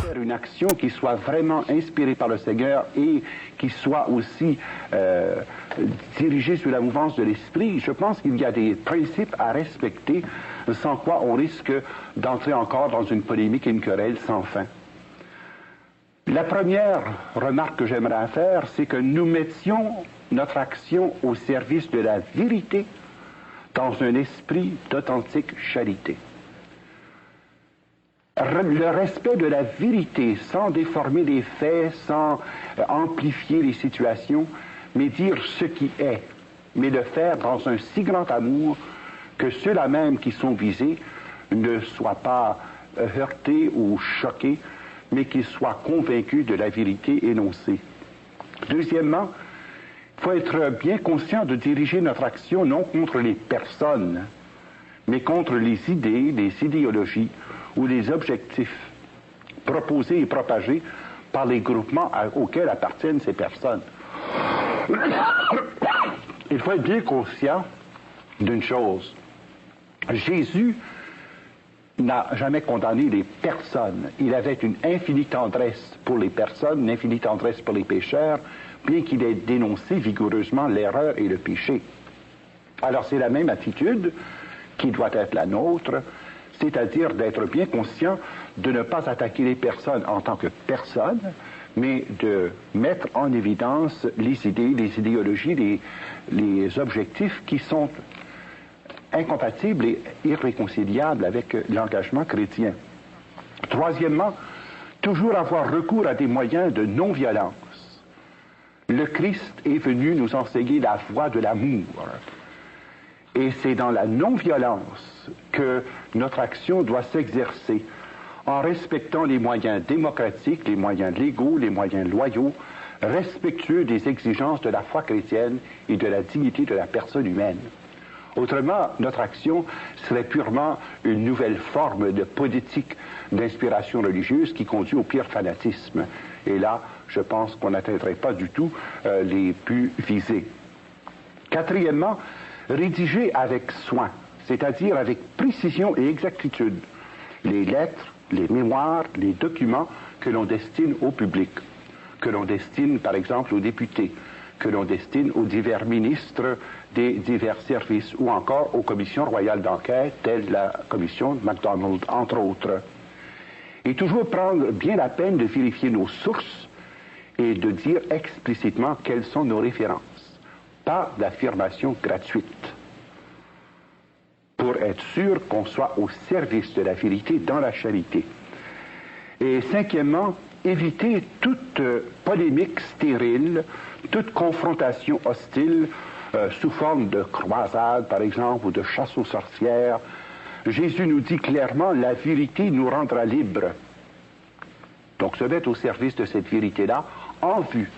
Faire une action qui soit vraiment inspirée par le Seigneur et qui soit aussi dirigée sous la mouvance de l'Esprit, je pense qu'il y a des principes à respecter, sans quoi on risque d'entrer encore dans une polémique et une querelle sans fin. La première remarque que j'aimerais faire, c'est que nous mettions notre action au service de la vérité dans un esprit d'authentique charité. Le respect de la vérité, sans déformer les faits, sans amplifier les situations, mais dire ce qui est, mais le faire dans un si grand amour que ceux-là même qui sont visés ne soient pas heurtés ou choqués, mais qu'ils soient convaincus de la vérité énoncée. Deuxièmement, il faut être bien conscient de diriger notre action non contre les personnes, mais contre les idées, les idéologies ou les objectifs proposés et propagés par les groupements auxquels appartiennent ces personnes. Il faut être bien conscient d'une chose. Jésus n'a jamais condamné les personnes. Il avait une infinie tendresse pour les personnes, une infinie tendresse pour les pécheurs, bien qu'il ait dénoncé vigoureusement l'erreur et le péché. Alors c'est la même attitude qui doit être la nôtre, c'est-à-dire d'être bien conscient de ne pas attaquer les personnes en tant que personnes, mais de mettre en évidence les idées, les idéologies, les objectifs qui sont incompatibles et irréconciliables avec l'engagement chrétien. Troisièmement, toujours avoir recours à des moyens de non-violence. Le Christ est venu nous enseigner la voie de l'amour. Et c'est dans la non-violence que notre action doit s'exercer, en respectant les moyens démocratiques, les moyens légaux, les moyens loyaux, respectueux des exigences de la foi chrétienne et de la dignité de la personne humaine. Autrement, notre action serait purement une nouvelle forme de politique d'inspiration religieuse qui conduit au pire fanatisme. Et là, je pense qu'on n'atteindrait pas du tout les buts visés. Quatrièmement, rédiger avec soin, c'est-à-dire avec précision et exactitude, les lettres, les mémoires, les documents que l'on destine au public, que l'on destine par exemple aux députés, que l'on destine aux divers ministres des divers services ou encore aux commissions royales d'enquête, telles la commission MacDonald, entre autres. Et toujours prendre bien la peine de vérifier nos sources et de dire explicitement quelles sont nos références, pas d'affirmation gratuite, pour être sûr qu'on soit au service de la vérité dans la charité. Et cinquièmement, éviter toute polémique stérile, toute confrontation hostile sous forme de croisade, par exemple, ou de chasse aux sorcières. Jésus nous dit clairement, la vérité nous rendra libres. Donc se mettre au service de cette vérité-là en vue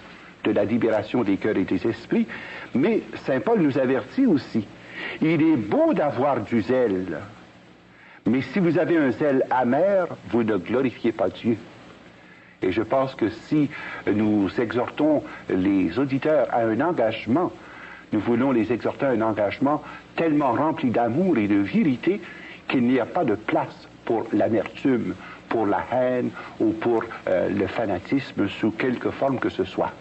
de la libération des cœurs et des esprits. Mais saint Paul nous avertit aussi, il est beau d'avoir du zèle, mais si vous avez un zèle amer, vous ne glorifiez pas Dieu. Et je pense que si nous exhortons les auditeurs à un engagement, nous voulons les exhorter à un engagement tellement rempli d'amour et de vérité qu'il n'y a pas de place pour l'amertume, pour la haine ou pour le fanatisme sous quelque forme que ce soit.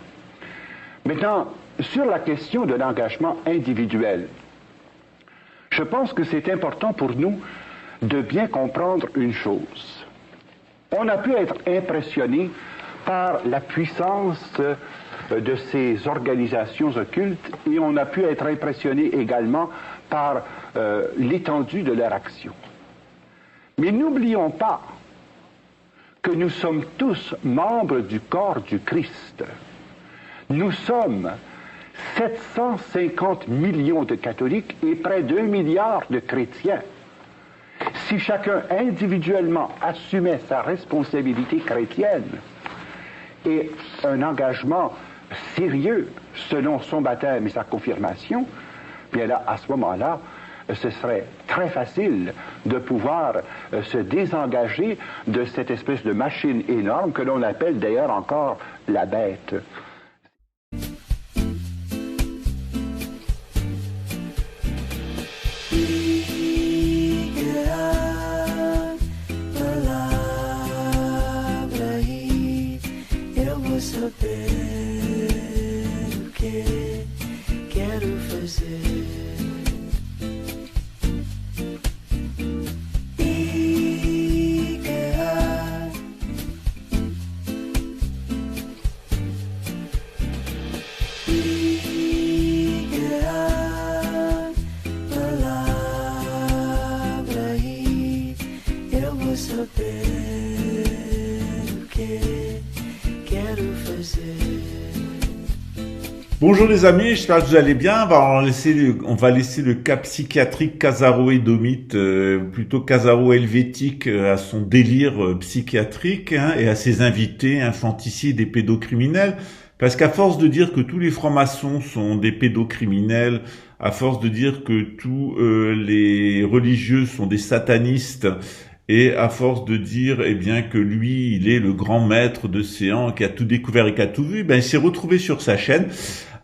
Maintenant, sur la question de l'engagement individuel, je pense que c'est important pour nous de bien comprendre une chose. On a pu être impressionné par la puissance de ces organisations occultes et on a pu être impressionné également par l'étendue de leur action. Mais n'oublions pas que nous sommes tous membres du corps du Christ. Nous sommes 750 millions de catholiques et près d'1 milliard de chrétiens. Si chacun individuellement assumait sa responsabilité chrétienne et un engagement sérieux selon son baptême et sa confirmation, bien là, à ce moment-là, ce serait très facile de pouvoir se désengager de cette espèce de machine énorme que l'on appelle d'ailleurs encore la bête. saber o que quero fazer. Bonjour les amis, j'espère que vous allez bien. On va laisser le cas psychiatrique casaro-édomite, plutôt casaro-helvétique, à son délire psychiatrique et à ses invités infanticides et pédocriminels. Parce qu'à force de dire que tous les francs-maçons sont des pédocriminels, à force de dire que tous les religieux sont des satanistes, et à force de dire bien que lui, il est le grand maître d'océan, qui a tout découvert et qui a tout vu, il s'est retrouvé sur sa chaîne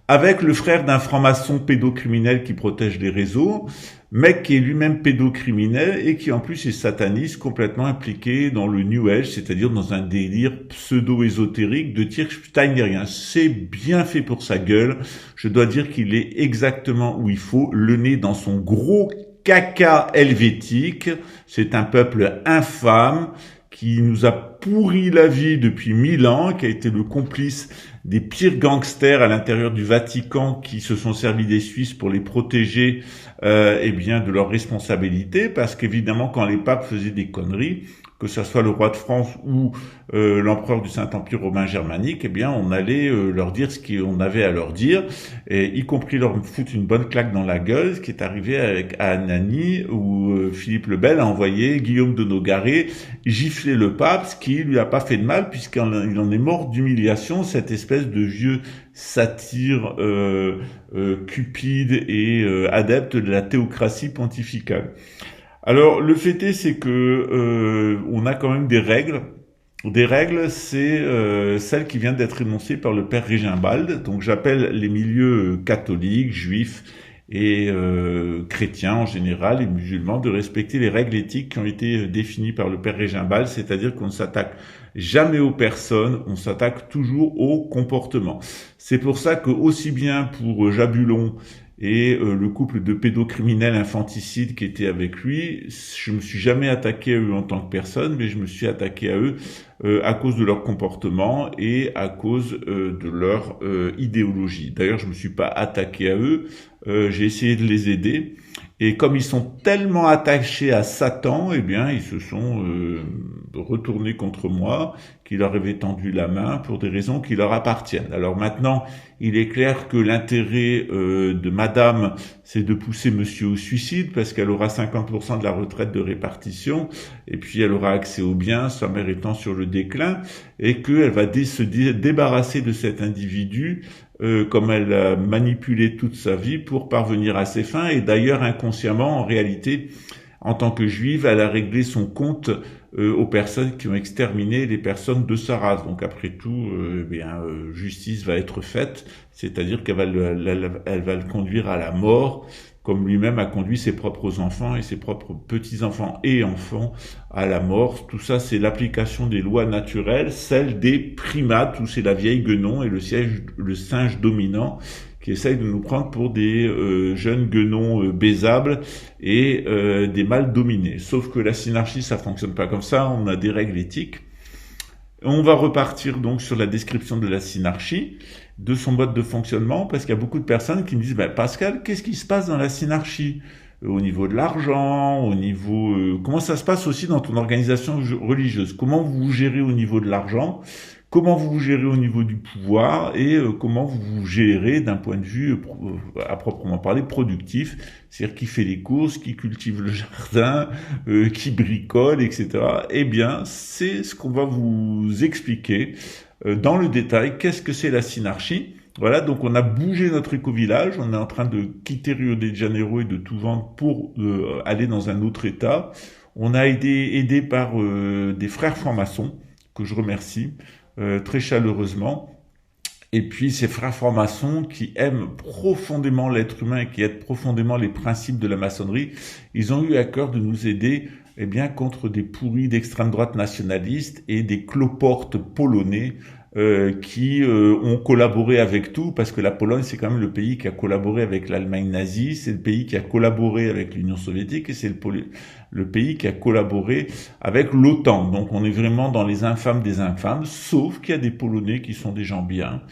avec le frère d'un franc-maçon pédocriminel qui protège les réseaux, mec qui est lui-même pédocriminel et qui en plus est sataniste, complètement impliqué dans le New Age, c'est-à-dire dans un délire pseudo-ésotérique de Tirstein-Nerien. C'est bien fait pour sa gueule. Je dois dire qu'il est exactement où il faut, le nez dans son gros caca helvétique. C'est un peuple infâme qui nous a pourri la vie depuis 1000 ans, qui a été le complice des pires gangsters à l'intérieur du Vatican qui se sont servis des Suisses pour les protéger de leurs responsabilités, parce qu'évidemment quand les papes faisaient des conneries, que ce soit le roi de France ou l'empereur du Saint-Empire romain germanique, on allait leur dire ce qu'on avait à leur dire, et y compris leur foutre une bonne claque dans la gueule, ce qui est arrivé à Anagni, où Philippe le Bel a envoyé Guillaume de Nogaret gifler le pape, ce qui lui a pas fait de mal, puisqu'il en est mort d'humiliation, cette espèce de vieux satire cupide et adepte de la théocratie pontificale. Alors, le fait est, c'est que on a quand même des règles. Des règles, c'est celle qui vient d'être énoncée par le père Régimbald. Donc, j'appelle les milieux catholiques, juifs et chrétiens en général, et musulmans, de respecter les règles éthiques qui ont été définies par le père Régimbald, c'est-à-dire qu'on ne s'attaque jamais aux personnes, on s'attaque toujours au comportement. C'est pour ça que, aussi bien pour Jabulon et le couple de pédocriminels infanticides qui étaient avec lui, je me suis jamais attaqué à eux en tant que personne, mais je me suis attaqué à eux à cause de leur comportement et à cause de leur idéologie. D'ailleurs, je me suis pas attaqué à eux, j'ai essayé de les aider. Et comme ils sont tellement attachés à Satan, ils se sont retournés contre moi, qui leur avaient tendu la main pour des raisons qui leur appartiennent. Alors maintenant, il est clair que l'intérêt de madame, c'est de pousser monsieur au suicide, parce qu'elle aura 50% de la retraite de répartition, et puis elle aura accès aux biens, sa mère étant sur le déclin, et qu'elle va se débarrasser de cet individu, comme elle a manipulé toute sa vie pour parvenir à ses fins, et d'ailleurs inconsciemment, en réalité, en tant que juive, elle a réglé son compte aux personnes qui ont exterminé les personnes de sa race. Donc après tout, justice va être faite, c'est-à-dire qu'elle va elle va le conduire à la mort, comme lui-même a conduit ses propres enfants et ses propres petits-enfants et enfants à la mort. Tout ça, c'est l'application des lois naturelles, celle des primates, où c'est la vieille guenon et le singe dominant qui essayent de nous prendre pour des jeunes guenons baisables et des mâles dominés. Sauf que la synarchie, ça fonctionne pas comme ça, on a des règles éthiques. On va repartir donc sur la description de la synarchie, de son mode de fonctionnement, parce qu'il y a beaucoup de personnes qui me disent Pascal, qu'est-ce qui se passe dans la synarchie au niveau de l'argent, au niveau comment ça se passe aussi dans ton organisation religieuse, comment vous vous gérez au niveau de l'argent, comment vous vous gérez au niveau du pouvoir et comment vous vous gérez d'un point de vue à proprement parler productif, c'est-à-dire qui fait les courses, qui cultive le jardin, qui bricole, etc. C'est ce qu'on va vous expliquer dans le détail. Qu'est-ce que c'est la synarchie ? Voilà, donc on a bougé notre éco-village, on est en train de quitter Rio de Janeiro et de tout vendre pour aller dans un autre état. On a été aidé par des frères francs-maçons, que je remercie très chaleureusement. Et puis ces frères francs-maçons qui aiment profondément l'être humain et qui aiment profondément les principes de la maçonnerie, ils ont eu à cœur de nous aider contre des pourris d'extrême droite nationalistes et des cloportes polonais qui ont collaboré avec tout, parce que la Pologne, c'est quand même le pays qui a collaboré avec l'Allemagne nazie, c'est le pays qui a collaboré avec l'Union soviétique, et c'est le pays qui a collaboré avec l'OTAN. Donc on est vraiment dans les infâmes des infâmes, sauf qu'il y a des Polonais qui sont des gens bien,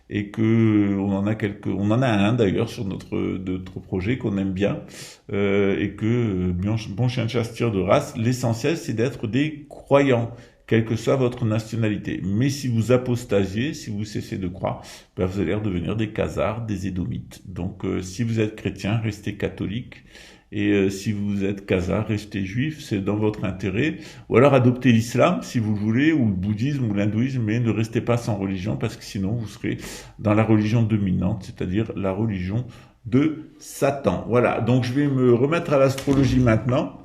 et que on en a un d'ailleurs sur notre projet qu'on aime bien, et que bon chien de chasse tire de race. L'essentiel, c'est d'être des croyants, quelle que soit votre nationalité. Mais si vous apostasiez, si vous cessez de croire, ben vous allez devenir des Khazars, des Édomites. Donc si vous êtes chrétien, restez catholique. Et si vous êtes Khazar, restez juif, c'est dans votre intérêt. Ou alors adoptez l'islam, si vous le voulez, ou le bouddhisme, ou l'hindouisme, mais ne restez pas sans religion, parce que sinon vous serez dans la religion dominante, c'est-à-dire la religion de Satan. Voilà, donc je vais me remettre à l'astrologie maintenant.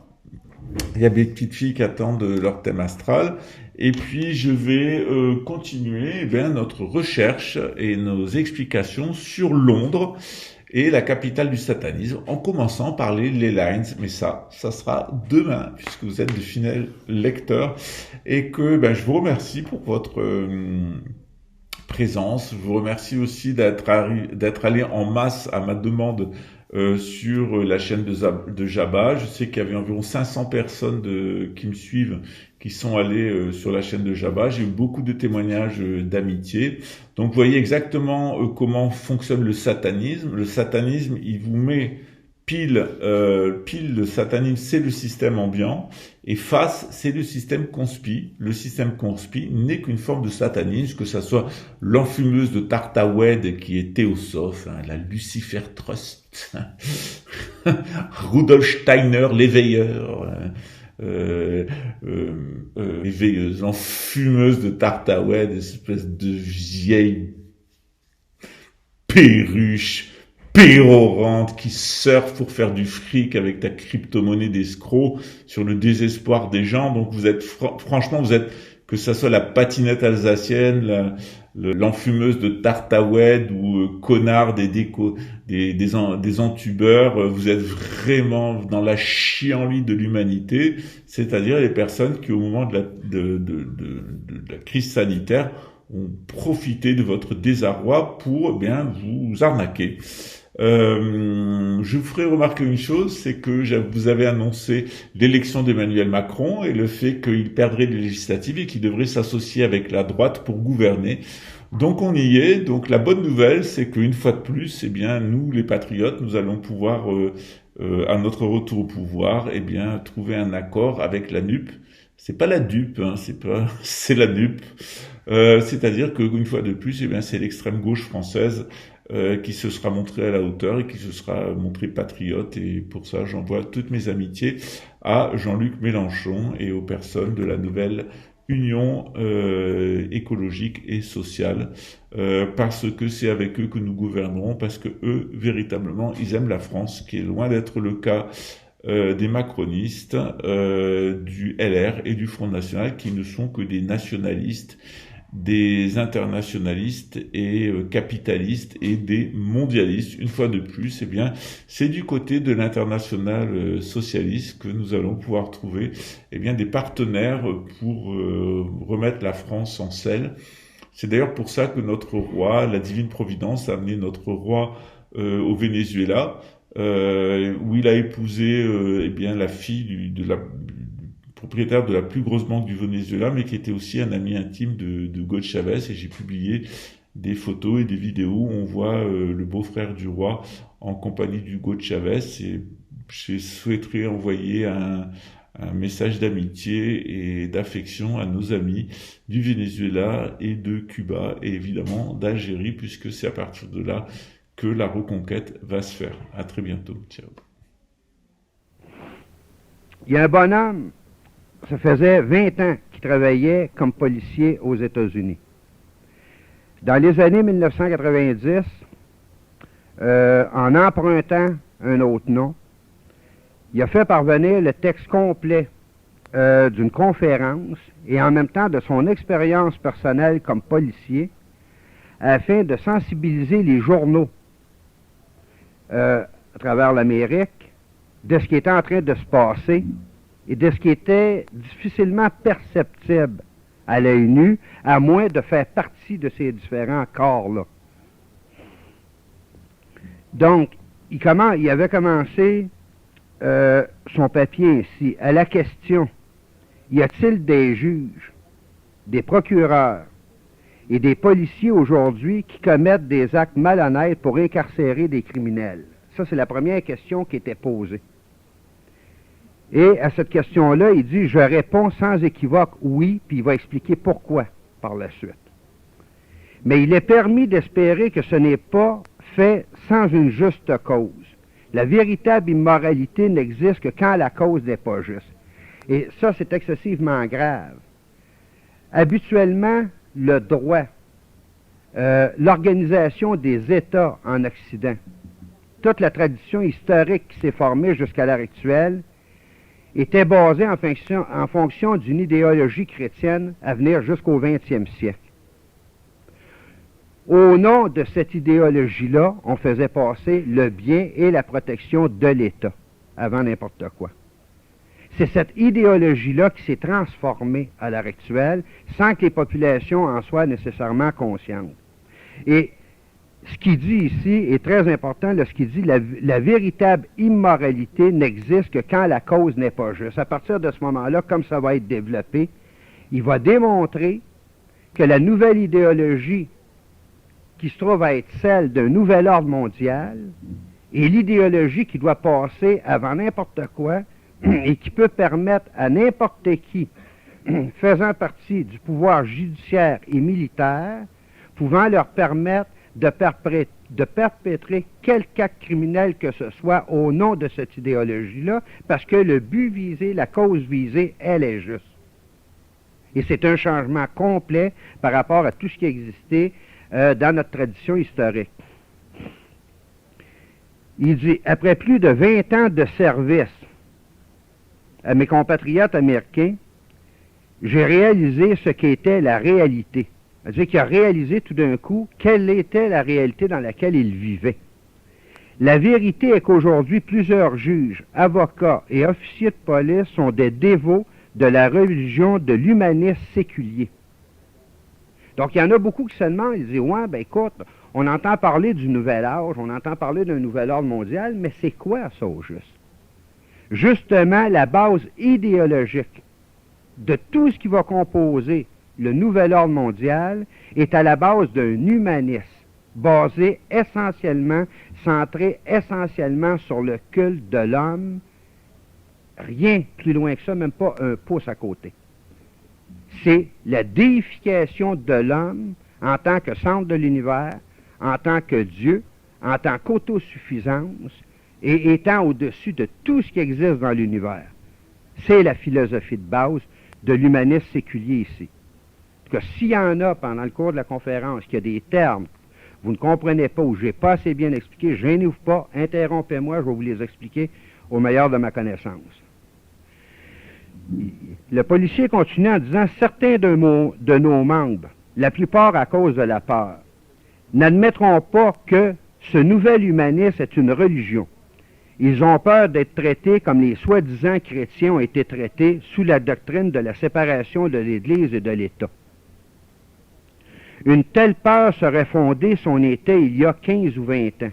Il y a des petites filles qui attendent leur thème astral. Et puis, je vais continuer notre recherche et nos explications sur Londres et la capitale du satanisme, en commençant par les Ley Lines. Mais ça sera demain, puisque vous êtes de fidèles lecteurs. Et que je vous remercie pour votre présence. Je vous remercie aussi d'être allé en masse à ma demande sur la chaîne de Jabba. Je sais qu'il y avait environ 500 personnes qui me suivent, qui sont allées sur la chaîne de Jabba. J'ai eu beaucoup de témoignages d'amitié. Donc vous voyez exactement comment fonctionne le satanisme. Le satanisme, il vous met pile le satanisme, c'est le système ambiant, et face, c'est le système conspi. Le système conspi n'est qu'une forme de satanisme, que ça soit l'enfumeuse de Tartawed qui est théosophe, la Lucifer Trust, Rudolf Steiner, l'éveilleur, l'éveilleuse, l'enfumeuse de Tartawed, espèce de vieille perruche pérorante qui surfe pour faire du fric avec ta crypto-monnaie d'escroc sur le désespoir des gens. Donc vous êtes franchement, vous êtes, que ça soit la patinette alsacienne, l'enfumeuse de Tartawed ou connard des entubeurs, vous êtes vraiment dans la chienlit de l'humanité, c'est-à-dire les personnes qui au moment de la crise sanitaire ont profité de votre désarroi pour vous arnaquer. Je vous ferai remarquer une chose, c'est que vous avez annoncé l'élection d'Emmanuel Macron et le fait qu'il perdrait les législatives et qu'il devrait s'associer avec la droite pour gouverner. Donc on y est. Donc la bonne nouvelle, c'est qu'une fois de plus, nous, les patriotes, nous allons pouvoir, à notre retour au pouvoir, trouver un accord avec la NUP. C'est pas la DUP, c'est la NUP. C'est-à-dire qu'une fois de plus, c'est l'extrême gauche française qui se sera montrée à la hauteur et qui se sera montrée patriote. Et pour ça, j'envoie toutes mes amitiés à Jean-Luc Mélenchon et aux personnes de la nouvelle Union écologique et sociale, parce que c'est avec eux que nous gouvernerons, parce que eux, véritablement, ils aiment la France, qui est loin d'être le cas des macronistes, du LR et du Front National, qui ne sont que des nationalistes, des internationalistes et capitalistes et des mondialistes. Une fois de plus, c'est du côté de l'international socialiste que nous allons pouvoir trouver des partenaires pour remettre la France en selle. C'est d'ailleurs pour ça que notre roi, la divine providence, a amené notre roi au Venezuela, où il a épousé la fille du propriétaire de la plus grosse banque du Venezuela, mais qui était aussi un ami intime de Hugo Chavez, et j'ai publié des photos et des vidéos où on voit le beau-frère du roi en compagnie d'Hugo Chavez, et je souhaiterais envoyer un message d'amitié et d'affection à nos amis du Venezuela et de Cuba, et évidemment d'Algérie, puisque c'est à partir de là que la reconquête va se faire. À très bientôt. Ciao. Il y a un bonhomme, ça faisait 20 ans qu'il travaillait comme policier aux États-Unis. Dans les années 1990, en empruntant un autre nom, il a fait parvenir le texte complet d'une conférence et en même temps de son expérience personnelle comme policier afin de sensibiliser les journaux à travers l'Amérique de ce qui était en train de se passer et de ce qui était difficilement perceptible à l'œil nu, à moins de faire partie de ces différents corps-là. Donc, il avait commencé son papier ainsi, à la question, y a-t-il des juges, des procureurs et des policiers aujourd'hui qui commettent des actes malhonnêtes pour incarcérer des criminels? Ça, c'est la première question qui était posée. Et à cette question-là, il dit, je réponds sans équivoque oui, puis il va expliquer pourquoi par la suite. Mais il est permis d'espérer que ce n'est pas fait sans une juste cause. La véritable immoralité n'existe que quand la cause n'est pas juste. Et ça, c'est excessivement grave. Habituellement, le droit, l'organisation des États en Occident, toute la tradition historique qui s'est formée jusqu'à l'heure actuelle, était basée en fonction d'une idéologie chrétienne à venir jusqu'au 20e siècle. Au nom de cette idéologie-là, on faisait passer le bien et la protection de l'État avant n'importe quoi. C'est cette idéologie-là qui s'est transformée à l'heure actuelle sans que les populations en soient nécessairement conscientes. Et ce qu'il dit ici est très important, ce qu'il dit, la véritable immoralité n'existe que quand la cause n'est pas juste. À partir de ce moment-là, comme ça va être développé, il va démontrer que la nouvelle idéologie qui se trouve à être celle d'un nouvel ordre mondial est l'idéologie qui doit passer avant n'importe quoi et qui peut permettre à n'importe qui faisant partie du pouvoir judiciaire et militaire, pouvant leur permettre de perpétrer quelque acte criminel que ce soit au nom de cette idéologie-là, parce que le but visé, la cause visée, elle est juste. Et c'est un changement complet par rapport à tout ce qui existait dans notre tradition historique. Il dit, après plus de 20 ans de service à mes compatriotes américains, j'ai réalisé ce qu'était la réalité. C'est-à-dire qu'il a réalisé tout d'un coup quelle était la réalité dans laquelle il vivait. La vérité est qu'aujourd'hui, plusieurs juges, avocats et officiers de police sont des dévots de la religion de l'humanisme séculier. Donc, il y en a beaucoup qui se demandent, ils disent, ouais, ben écoute, on entend parler du nouvel âge, on entend parler d'un nouvel ordre mondial, mais c'est quoi ça au juste? Justement, la base idéologique de tout ce qui va composer le nouvel ordre mondial est à la base d'un humanisme basé essentiellement, centré essentiellement sur le culte de l'homme, rien plus loin que ça, même pas un pouce à côté. C'est la déification de l'homme en tant que centre de l'univers, en tant que Dieu, en tant qu'autosuffisance, et étant au-dessus de tout ce qui existe dans l'univers. C'est la philosophie de base de l'humanisme séculier ici. Que s'il y en a pendant le cours de la conférence, qu'il y a des termes que vous ne comprenez pas ou je n'ai pas assez bien expliqué, gênez-vous pas, interrompez-moi, je vais vous les expliquer au meilleur de ma connaissance. Le policier continue en disant, certains de nos membres, la plupart à cause de la peur, n'admettront pas que ce nouvel humanisme est une religion. Ils ont peur d'être traités comme les soi-disant chrétiens ont été traités sous la doctrine de la séparation de l'Église et de l'État. Une telle peur serait fondée si on était il y a 15 ou 20 ans.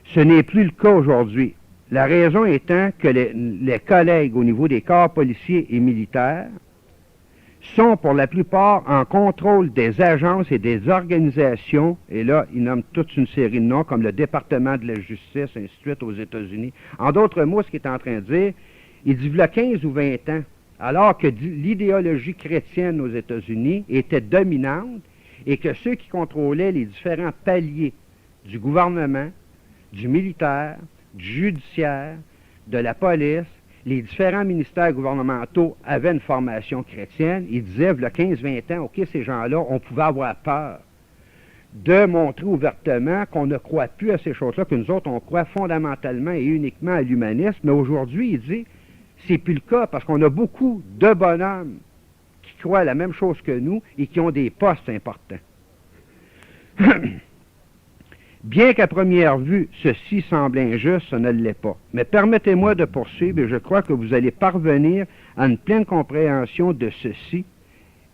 Ce n'est plus le cas aujourd'hui. La raison étant que les collègues au niveau des corps policiers et militaires sont pour la plupart en contrôle des agences et des organisations, et là, ils nomment toute une série de noms, comme le département de la justice, ainsi de suite, aux États-Unis. En d'autres mots, ce qu'il est en train de dire, il dit, il y a 15 ou 20 ans, alors que l'idéologie chrétienne aux États-Unis était dominante, et que ceux qui contrôlaient les différents paliers du gouvernement, du militaire, du judiciaire, de la police, les différents ministères gouvernementaux avaient une formation chrétienne. Ils disaient, il y a 15-20 ans, OK, ces gens-là, on pouvait avoir peur de montrer ouvertement qu'on ne croit plus à ces choses-là, que nous autres, on croit fondamentalement et uniquement à l'humanisme. Mais aujourd'hui, il dit, c'est plus le cas, parce qu'on a beaucoup de bonhommes qui croient à la même chose que nous et qui ont des postes importants. Bien qu'à première vue, ceci semble injuste, ce ne l'est pas. Mais permettez-moi de poursuivre, et je crois que vous allez parvenir à une pleine compréhension de ceci,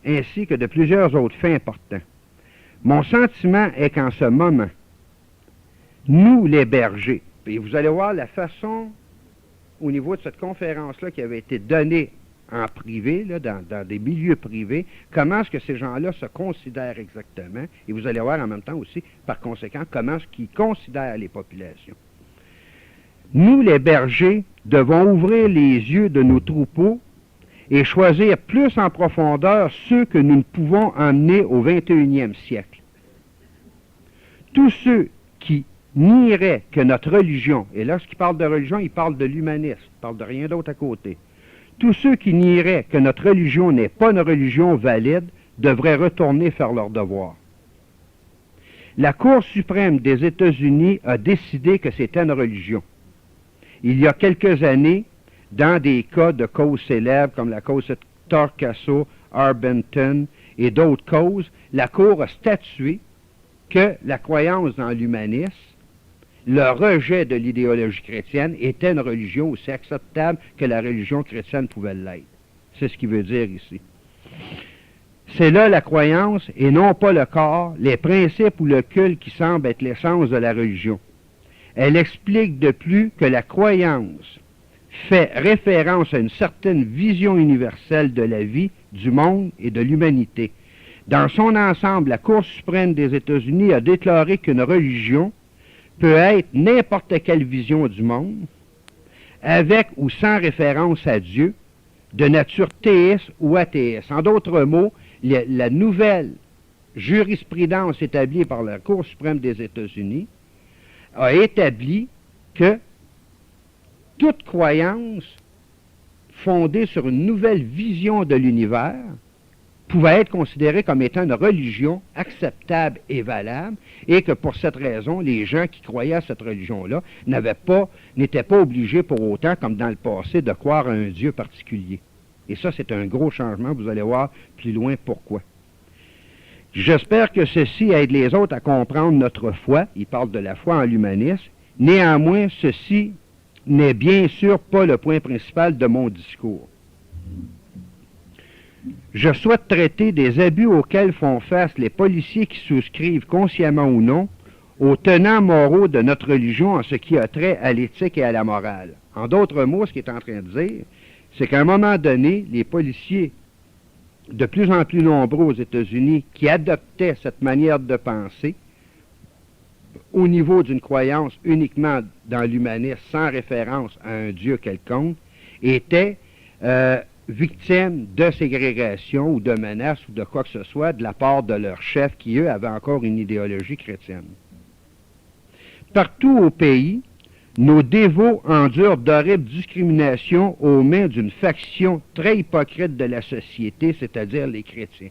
ainsi que de plusieurs autres faits importants. Mon sentiment est qu'en ce moment, nous, les bergers, et vous allez voir la façon, au niveau de cette conférence-là, qui avait été donnée en privé, là, dans des milieux privés, comment est-ce que ces gens-là se considèrent exactement, et vous allez voir en même temps aussi, par conséquent, comment est-ce qu'ils considèrent les populations. Nous, les bergers, devons ouvrir les yeux de nos troupeaux et choisir plus en profondeur ceux que nous ne pouvons emmener au 21e siècle. Tous ceux qui nieraient que notre religion, et lorsqu'il parle de religion, il parle de l'humanisme, il parle de rien d'autre à côté. Tous ceux qui nieraient que notre religion n'est pas une religion valide devraient retourner faire leur devoir. La Cour suprême des États-Unis a décidé que c'était une religion. Il y a quelques années, dans des cas de causes célèbres comme la cause de Torcaso, Arbenton et d'autres causes, la Cour a statué que la croyance dans l'humanisme, le rejet de l'idéologie chrétienne était une religion aussi acceptable que la religion chrétienne pouvait l'être. C'est ce qu'il veut dire ici. C'est là la croyance et non pas le corps, les principes ou le culte qui semblent être l'essence de la religion. Elle explique de plus que la croyance fait référence à une certaine vision universelle de la vie, du monde et de l'humanité. Dans son ensemble, la Cour suprême des États-Unis a déclaré qu'une religion peut être n'importe quelle vision du monde, avec ou sans référence à Dieu, de nature théiste ou athéiste. En d'autres mots, la nouvelle jurisprudence établie par la Cour suprême des États-Unis a établi que toute croyance fondée sur une nouvelle vision de l'univers pouvait être considérée comme étant une religion acceptable et valable, et que pour cette raison, les gens qui croyaient à cette religion-là n'étaient pas obligés pour autant, comme dans le passé, de croire à un Dieu particulier. Et ça, c'est un gros changement, vous allez voir plus loin pourquoi. J'espère que ceci aide les autres à comprendre notre foi. Il parle de la foi en l'humanisme. Néanmoins, ceci n'est bien sûr pas le point principal de mon discours. Je souhaite traiter des abus auxquels font face les policiers qui souscrivent consciemment ou non aux tenants moraux de notre religion en ce qui a trait à l'éthique et à la morale. En d'autres mots, ce qu'il est en train de dire, c'est qu'à un moment donné, les policiers de plus en plus nombreux aux États-Unis qui adoptaient cette manière de penser au niveau d'une croyance uniquement dans l'humanisme sans référence à un Dieu quelconque étaient victimes de ségrégation ou de menaces ou de quoi que ce soit de la part de leurs chefs qui, eux, avaient encore une idéologie chrétienne. Partout au pays, nos dévots endurent d'horribles discriminations aux mains d'une faction très hypocrite de la société, c'est-à-dire les chrétiens.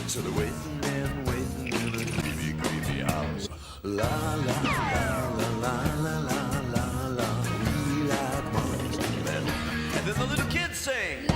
So they're waiting and waiting in a creepy, creepy house. La la la la la la la la la. We like monsters. And then the little kids sing.